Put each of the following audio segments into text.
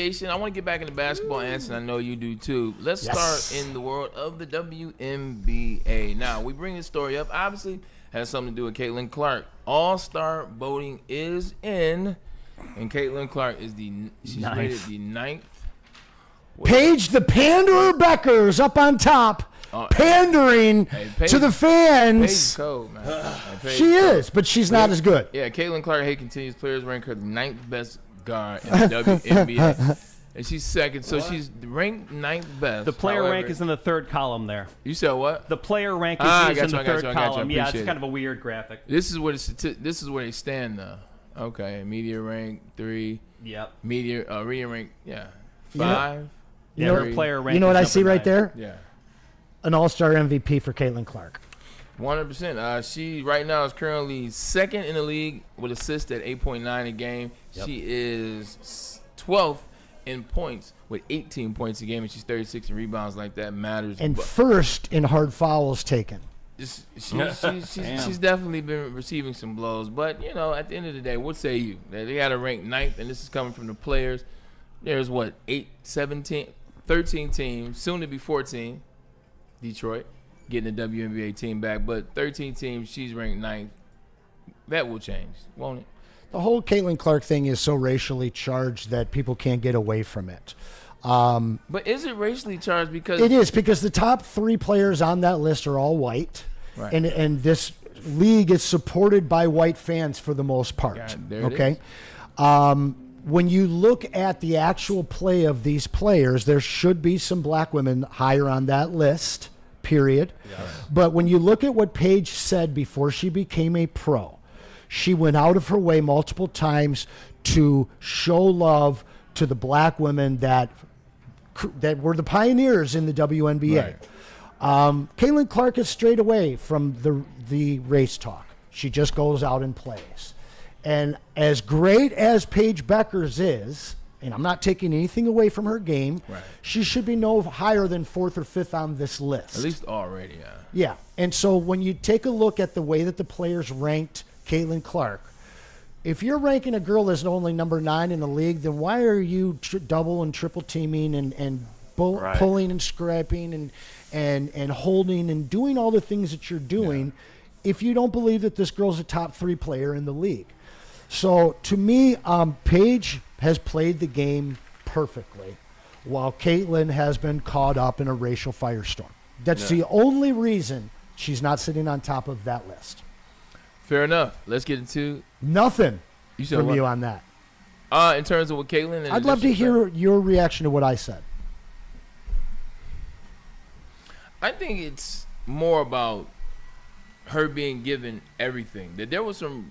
Nation. I want to get back into basketball, Anson. I know you do too. Let's start in the world of the WNBA. Now, we bring this story up. Obviously, has something to do with Caitlin Clark. All-Star voting is in, and Caitlin Clark is she's rated the 9th. Paige the Panderer Beckers up on top. Pandering to the fans. Paige is cold, man. She is, but she's not as good. Yeah, Caitlin Clark continues players rank her the 9th best guard in the WNBA. And she's second, so she's ranked 9th best. The player rank is in the third column there. You said what? The player rank is in the third column. Yeah, it's kind of a weird graphic. This is where they stand though. Okay, media rank 3. Yep. Media rank 5. Her player rank. You know what I see right 9. there? Yeah. An all-star MVP for Caitlin Clark. 100%. She right now is currently second in the league with assists at 8.9 a game. Yep. She is 12th in points with 18 points a game, and she's 36 in rebounds. Like that matters. And first in hard fouls taken. She's definitely been receiving some blows. But, you know, at the end of the day, what say you? They got her ranked 9th, and this is coming from the players. There's, 13 teams, soon to be 14. Detroit getting the WNBA team back, but 13 teams, she's ranked 9th. That will change, won't it? The whole Caitlin Clark thing is so racially charged that people can't get away from it. But is it racially charged? Because it is, because the top 3 players on that list are all white, right. and this league is supported by white fans for the most part. Okay. When you look at the actual play of these players, there should be some black women higher on that list, period. Yes. But when you look at what Paige said before she became a pro, she went out of her way multiple times to show love to the black women that were the pioneers in the WNBA. Right. Caitlin Clark is straight away from the race talk. She just goes out and plays. And as great as Paige Beckers is, and I'm not taking anything away from her game, right. She should be no higher than 4th or 5th on this list. At least already, yeah. Yeah, and so when you take a look at the way that the players ranked Caitlin Clark, if you're ranking a girl as only number 9 in the league, then why are you double and triple teaming and pulling and scrapping and holding and doing all the things that you're doing if you don't believe that this girl's a top 3 player in the league? So, to me, Paige has played the game perfectly, while Caitlin has been caught up in a racial firestorm. That's the only reason she's not sitting on top of that list. Fair enough. Let's get into nothing from you on that. In terms of what Caitlin... I'd love to hear your reaction to what I said. I think it's more about her being given everything. That there was some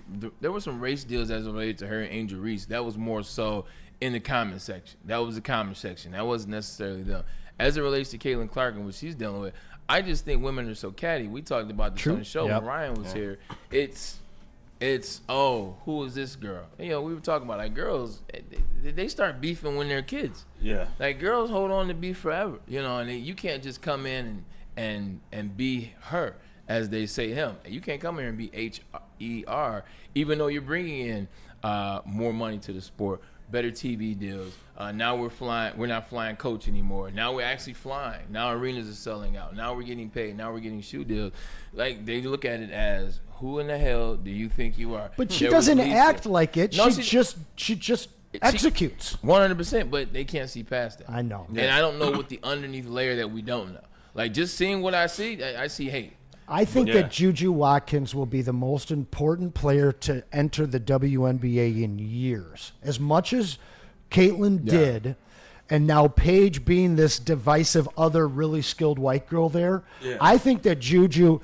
race deals as related to her and Angel Reese. That was more so in the comment section. That was the comment section. That wasn't necessarily them. As it relates to Caitlin Clark and what she's dealing with, I just think women are so catty. We talked about this on the show when Ryan was here. It's who is this girl? You know, we were talking about like girls. They start beefing when they're kids. Yeah. Like girls hold on to beef forever. You know, and you can't just come in and be her, as they say him. You can't come here and be H-E-R, even though you're bringing in more money to the sport, better TV deals. Now we're not flying coach anymore. Now we're actually flying. Now arenas are selling out. Now we're getting paid. Now we're getting shoe deals. Like, they look at it as, who in the hell do you think you are? But she doesn't act like it. No, she just executes. 100%, but they can't see past that. I know. And I don't know what the underneath layer that we don't know. Like, just seeing what I see hate. I think that Juju Watkins will be the most important player to enter the WNBA in years. As much as Caitlin did, and now Paige being this divisive other really skilled white girl there, I think that Juju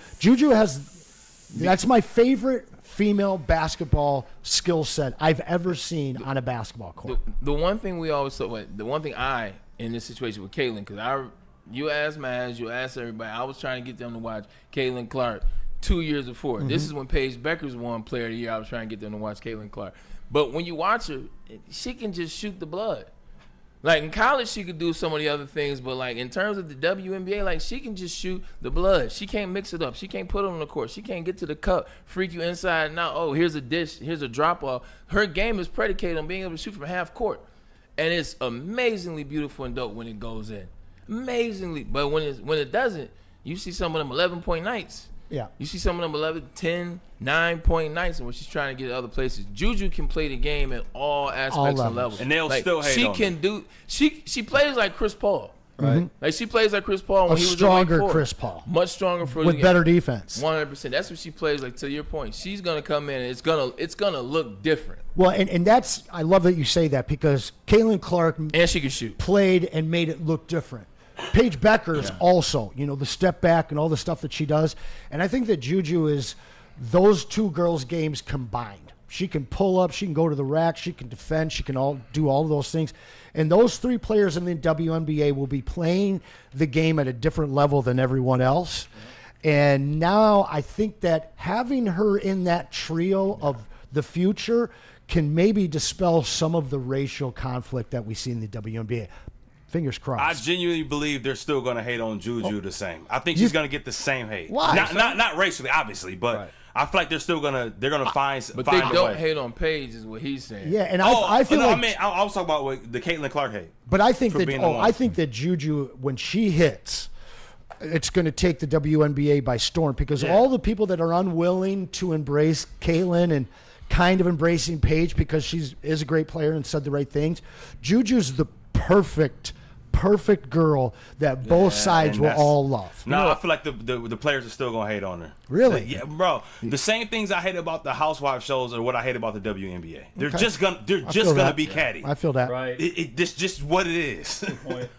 has, that's my favorite female basketball skill set I've ever seen on a basketball court. The one thing we always in this situation with Caitlin, because you asked Maz, you asked everybody. I was trying to get them to watch Caitlin Clark 2 years before. Mm-hmm. This is when Paige Beckers won Player of the Year. I was trying to get them to watch Caitlin Clark. But when you watch her, she can just shoot the blood. Like, in college, she could do some of the other things, but, like, in terms of the WNBA, like, she can just shoot the blood. She can't mix it up. She can't put it on the court. She can't get to the cup, freak you inside and out. Oh, here's a dish, here's a drop-off. Her game is predicated on being able to shoot from half court. and it's amazingly beautiful and dope when it goes in, amazingly. But when it doesn't, you see some of them 11-point nights. Yeah. You see some of them 11, 10, 9-point nights, and when she's trying to get other places. Juju can play the game at all aspects and levels, and they'll still hate on her. She plays like Chris Paul. Right. Mm-hmm. Like she plays like Chris Paul when he was stronger in Wake Chris Forest. Paul, much stronger for with better defense. 100%. That's what she plays like. To your point, she's gonna come in and it's gonna look different. Well, and that's, I love that you say that, because Caitlin Clark and she can shoot, played and made it look different. Paige Beckers also, the step back and all the stuff that she does, and I think that Juju is those two girls' games combined. She can pull up, she can go to the rack, she can defend, she can do all of those things. And those three players in the WNBA will be playing the game at a different level than everyone else. And now I think that having her in that trio of the future can maybe dispel some of the racial conflict that we see in the WNBA. Fingers crossed. I genuinely believe they're still going to hate on Juju the same. I think she's going to get the same hate. Why? Not racially, obviously, but I feel like they're still gonna find. But they don't hate on Paige, is what he's saying. Yeah, and I feel like I was talking about the Caitlin Clark hate. But I think that Juju, when she hits, it's going to take the WNBA by storm, because all the people that are unwilling to embrace Caitlin and kind of embracing Paige because she is a great player and said the right things, Juju's the perfect girl that both sides will all love. No, I feel like the players are still gonna hate on her. Really? Yeah, bro. The same things I hate about the housewife shows are what I hate about the WNBA. They're just gonna be catty. I feel that. Right. This just what it is. Good point.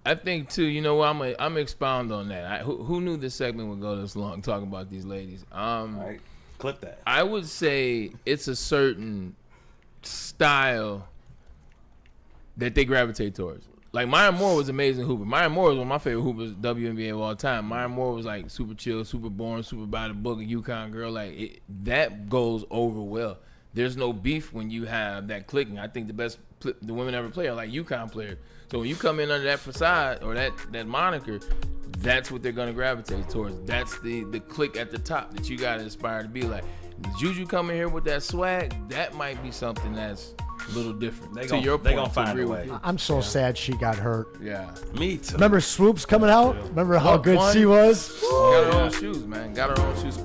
I think too. You know what? I'm gonna expound on that. Who knew this segment would go this long talking about these ladies? Right. Clip that. I would say it's a certain style that they gravitate towards. Like, Maya Moore was amazing hooper. Maya Moore was one of my favorite hoopers WNBA of all time. Maya Moore was like super chill, super boring, super by the book, a UConn girl. Like, that goes over well. There's no beef when you have that clicking. I think the best the women ever play are like UConn players. So when you come in under that facade or that moniker, that's what they're gonna gravitate towards. That's the click at the top that you gotta aspire to be like. Juju coming here with that swag, that might be something that's a little different. They gonna find a way. I'm so sad she got hurt. Yeah. Me too. Remember Swoops coming out? Remember how good she was? Got her own shoes, man. Got her own shoes.